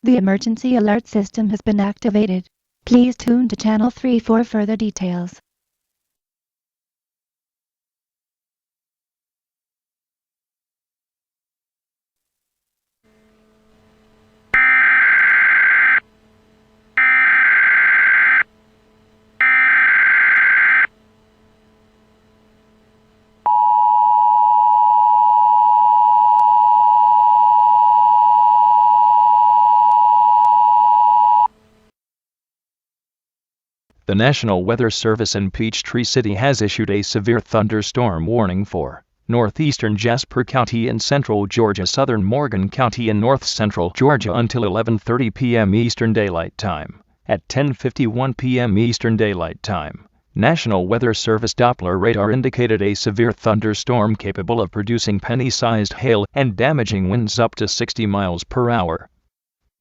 The emergency alert system has been activated. Please tune to Channel 3 for further details. The National Weather Service in Peachtree City has issued a severe thunderstorm warning for northeastern Jasper County in central Georgia, southern Morgan County and north-central Georgia until 11:30 p.m. Eastern Daylight Time. At 10:51 p.m. Eastern Daylight Time, National Weather Service Doppler radar indicated a severe thunderstorm capable of producing penny-sized hail and damaging winds up to 60 miles per hour.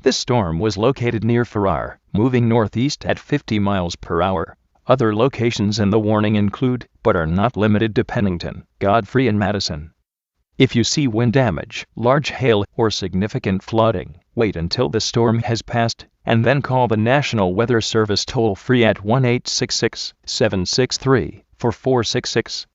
This storm was located near Farrar, moving northeast at 50 miles per hour. Other locations in the warning include, but are not limited to, Pennington, Godfrey and Madison. If you see wind damage, large hail, or significant flooding, wait until the storm has passed, and then call the National Weather Service toll-free at 1-866-763-4466.